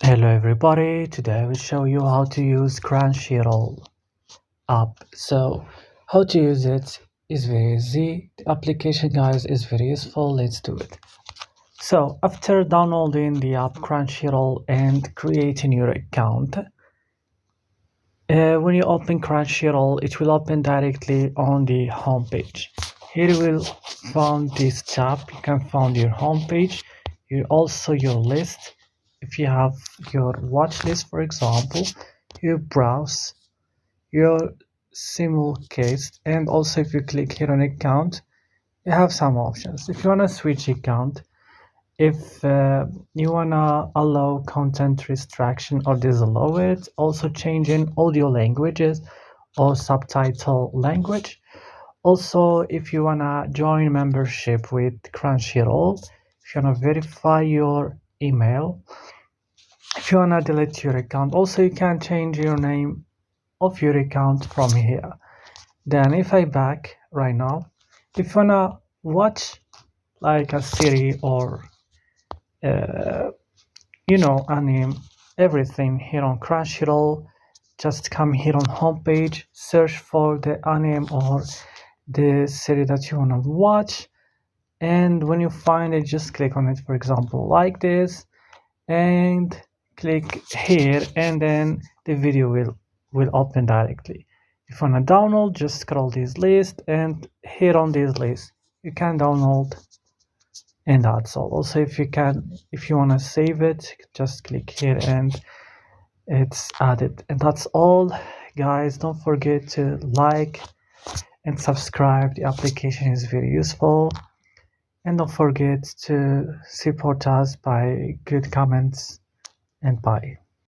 Hello everybody, today I will show you how to use Crunchyroll app. So how to use it is very easy. The application guys is very useful. Let's do it. So after downloading the app Crunchyroll and creating your account, when you open Crunchyroll, it will open directly on the home page. Here you will find this tab. You can find your home page, also your list. If you have your watch list, for example, you browse your simulcast, and also if you click here on account, you have some options. If you want to switch account, if you want to allow content restriction or disallow it, also changing audio languages or subtitle language. Also, if you want to join membership with Crunchyroll, if you want to verify your email, if you want to delete your account, also you can change your name of your account from here. Then if I back right now, if you want to watch like a series or anime, everything here on Crunchyroll, just come here on homepage, search for the anime or the series that you want to watch, and when you find it, just click on it, for example like this, and click here, and then the video will open directly. If you want to download, just scroll this list, and here on this list you can download, and that's all. Also, if you want to save it, just click here and it's added. And that's all guys. Don't forget to like and subscribe. The application is very useful, and don't forget to support us by good comments, and bye.